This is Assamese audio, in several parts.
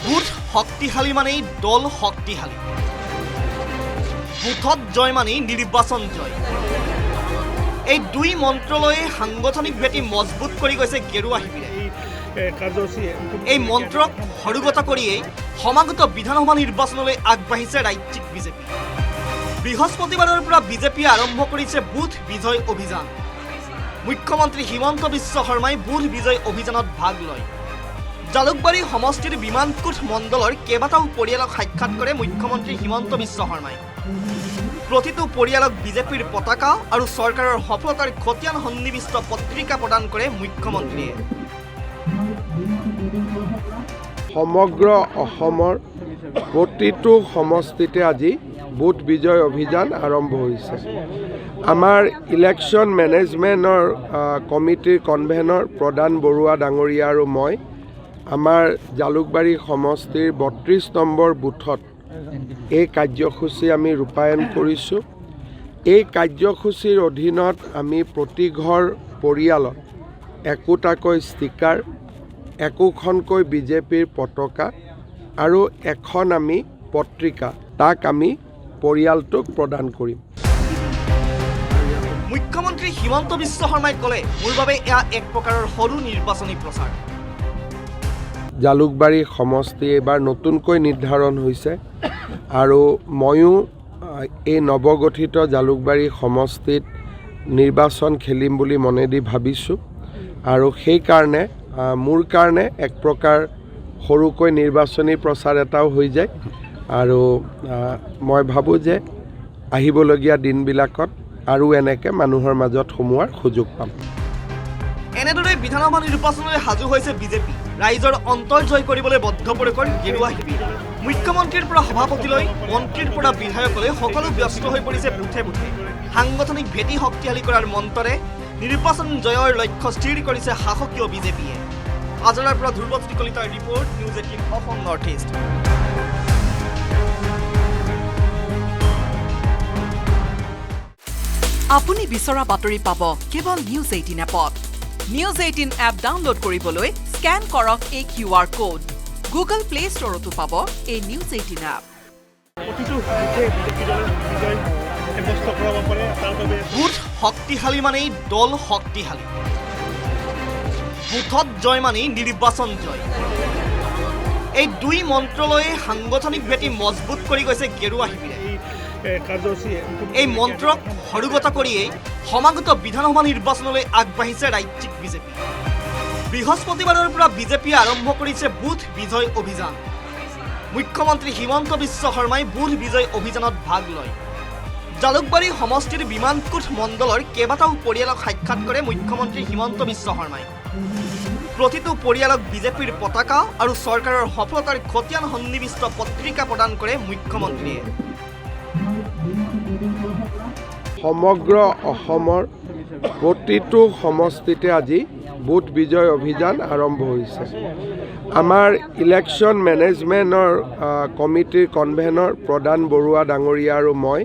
বুথ শক্তিশালী মানেই দল শক্তিশালী, বুথত জয় মানেই নিৰ্বাচন জয়। এই দুই মন্ত্ৰলৈয়ে সাংগঠনিক ভেটি মজবুত কৰি গৈছে গেৰুৱা শিবিৰে। এই মন্ত্ৰক সৰুগত কৰিয়েই সমাগত বিধানসভা নিৰ্বাচনলৈ আগবাঢ়িছে ৰাজ্যিক বিজেপি। বৃহস্পতিবাৰৰ পৰা বিজেপিয়ে আৰম্ভ কৰিছে বুথ বিজয় অভিযান। মুখ্যমন্ত্ৰী হিমন্ত বিশ্ব শৰ্মাই বুথ বিজয় অভিযানত ভাগ লয়। জালুকবাৰী সমষ্টিৰ বিমানকোট মণ্ডলৰ কেইবাটাও পৰিয়ালক সাক্ষাৎ কৰে মুখ্যমন্ত্ৰী হিমন্ত বিশ্ব শৰ্মাই। প্ৰতিটো পৰিয়ালক বিজেপিৰ পতাকা আৰু চৰকাৰৰ সফলতাৰ খতিয়ান সন্নিৱিষ্ট পত্ৰিকা প্ৰদান কৰে মুখ্যমন্ত্ৰীয়ে। সমগ্ৰ অসমৰ প্ৰতিটো সমষ্টিতে আজি বুথ বিজয় অভিযান আৰম্ভ হৈছে। আমাৰ ইলেকশ্যন মেনেজমেণ্টৰ কমিটিৰ কনভেনৰ প্ৰধান বৰুৱা ডাঙৰীয়া আৰু মই আমাৰ জালুকবাৰী সমষ্টিৰ ৩২ নম্বৰ বুথত এই কাৰ্যসূচী আমি ৰূপায়ণ কৰিছোঁ। এই কাৰ্যসূচীৰ অধীনত আমি প্ৰতি ঘৰ পৰিয়ালত একোটাকৈ ষ্টিকাৰ, একোখনকৈ বিজেপিৰ পতাকা আৰু এখন আমি পত্ৰিকা তাক আমি পৰিয়ালটোক প্ৰদান কৰিম। মুখ্যমন্ত্ৰী হিমন্ত বিশ্ব শৰ্মাই ক'লে, মোৰ বাবে এয়া এক প্ৰকাৰৰ সৰু নিৰ্বাচনী প্ৰচাৰ। জালুকবাৰী সমষ্টি এইবাৰ নতুনকৈ নিৰ্ধাৰণ হৈছে আৰু ময়ো এই নৱগঠিত জালুকবাৰী সমষ্টিত নিৰ্বাচন খেলিম বুলি মনেদি ভাবিছোঁ আৰু সেইকাৰণে মোৰ কাৰণে এক প্ৰকাৰ সৰুকৈ নিৰ্বাচনী প্ৰচাৰ এটাও হৈ যায় আৰু মই ভাবোঁ যে আহিবলগীয়া দিনবিলাকত আৰু এনেকৈ মানুহৰ মাজত সোমোৱাৰ সুযোগ পাম। এনেদৰে বিধানসভা নিৰ্বাচনলৈ সাজু হৈছে বিজেপি। ৰাইজৰ অন্তৰ জয় কৰিবলৈ বদ্ধপৰিকৰ গেৰুৱা শিবিৰ। মুখ্যমন্ত্ৰীৰ পৰা সভাপতিলৈ, মন্ত্ৰীৰ পৰা বিধায়কলৈ সকলো ব্যস্ত হৈ পৰিছে বুথে বুথে। সাংগঠনিক ভেটি শক্তিশালী কৰাৰ মন্ত্ৰে নিৰ্বাচন জয়ৰ লক্ষ্য স্থিৰ কৰিছে শাসকীয় বিজেপিয়ে। আজৰাৰ পৰা ধ্ৰুৱজ্যোতি কলিতাৰ report, news 18 Assam north east. আপুনি বিচৰা বাতৰি পাব কেৱল নিউজ 18 এপত। নিউজ 18 এপ ডাউনলোড কৰিবলৈ স্কেন কৰক এই QR কোড। গুগল প্লে ষ্টৰতো পাব এই নিউজ 18 এপ। বুথ শক্তিশালী মানেই দল শক্তিশালী, বুথত জয় মানেই নিৰ্বাচন জয়। এই দুই মন্ত্ৰলৈয়ে সাংগঠনিক ভেটি মজবুত কৰি গৈছে গেৰুৱা শিবিৰে। এই মন্ত্ৰক সৰুগত কৰিয়েই সমাগত বিধানসভা নিৰ্বাচনলৈ আগবাঢ়িছে ৰাজ্যিক বিজেপি। বৃহস্পতিবাৰৰ পৰা বিজেপিয়ে আৰম্ভ কৰিছে বুথ বিজয় অভিযান। মুখ্যমন্ত্ৰী হিমন্ত বিশ্ব শৰ্মাই বুথ বিজয় অভিযানত ভাগ লয়। জালুকবাৰী সমষ্টিৰ বিমানকোট মণ্ডলৰ কেইবাটাও পৰিয়ালক সাক্ষাৎ কৰে মুখ্যমন্ত্ৰী হিমন্ত বিশ্ব শৰ্মাই। প্ৰতিটো পৰিয়ালক বিজেপিৰ পতাকা আৰু চৰকাৰৰ সফলতাৰ খতিয়ান সন্নিৱিষ্ট পত্ৰিকা প্ৰদান কৰে মুখ্যমন্ত্ৰীয়ে। সমগ্ৰ অসমৰ প্ৰতিটো সমষ্টিতে আজি বুথ বিজয় অভিযান আৰম্ভ হৈছে। আমাৰ ইলেকশ্যন মেনেজমেণ্টৰ কমিটিৰ কনভেনৰ প্ৰধান বৰুৱা ডাঙৰীয়া আৰু মই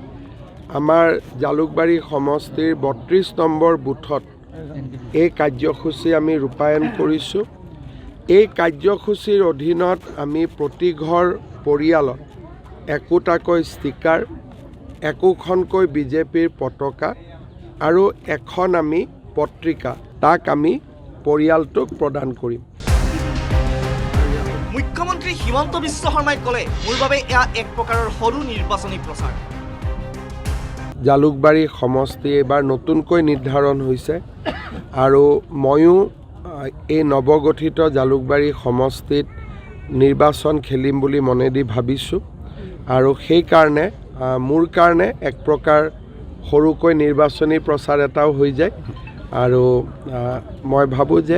আমাৰ জালুকবাৰী সমষ্টিৰ ৩২ নম্বৰ বুথত এই কাৰ্যসূচী আমি ৰূপায়ণ কৰিছোঁ। এই কাৰ্যসূচীৰ অধীনত আমি প্ৰতি ঘৰ পৰিয়ালত একোটাকৈ ষ্টিকাৰ, একোখনকৈ বিজেপিৰ পতাকা আৰু এখন আমি পত্ৰিকা তাক আমি পৰিয়ালটোক প্ৰদান কৰিম। মুখ্যমন্ত্ৰী হিমন্ত বিশ্ব শৰ্মাই ক'লে, মোৰ বাবে এয়া এক প্ৰকাৰৰ সৰু নিৰ্বাচনী প্ৰচাৰ। জালুকবাৰী সমষ্টি এইবাৰ নতুনকৈ নিৰ্ধাৰণ হৈছে আৰু ময়ো এই নৱগঠিত জালুকবাৰী সমষ্টিত নিৰ্বাচন খেলিম বুলি মনেদি ভাবিছোঁ আৰু সেইকাৰণে মোৰ কাৰণে এক প্ৰকাৰ সৰুকৈ নিৰ্বাচনী প্ৰচাৰ এটাও হৈ যায় আৰু মই ভাবোঁ যে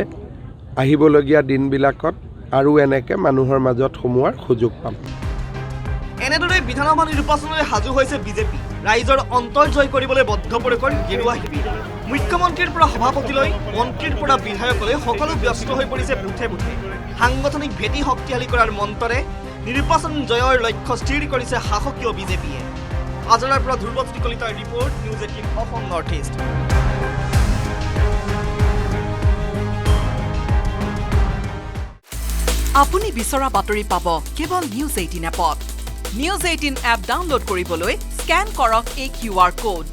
আহিবলগীয়া দিনবিলাকত আৰু এনেকৈ মানুহৰ মাজত সোমোৱাৰ সুযোগ পাম। এনেদৰে বিধানসভা নিৰ্বাচনলৈ সাজু হৈছে বিজেপি। ৰাইজৰ অন্তৰ জয় কৰিবলৈ বদ্ধপৰিকৰ গেৰুৱা শিবিৰ। মুখ্যমন্ত্ৰীৰ পৰা সভাপতিলৈ, মন্ত্ৰীৰ পৰা বিধায়কলৈ সকলো ব্যস্ত হৈ পৰিছে বুথে বুথে। সাংগঠনিক ভেটি শক্তিশালী কৰাৰ মন্ত্ৰে নিৰ্বাচন জয়ৰ লক্ষ্য স্থিৰ কৰিছে শাসকীয় বিজেপিয়ে। আজৰাৰ পৰা ধ্ৰুৱজ্যোতি কলিতাৰ report, news 18 Assam north east. আপুনি বিচৰা বাতৰি পাব কেৱল নিউজ 18 এপত। নিউজ 18 এপ ডাউনলোড কৰিবলৈ স্কেন কৰক এই QR কোড।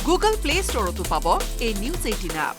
গুগল প্লে ষ্টৰতো পাব এই নিউজ 18 এপ।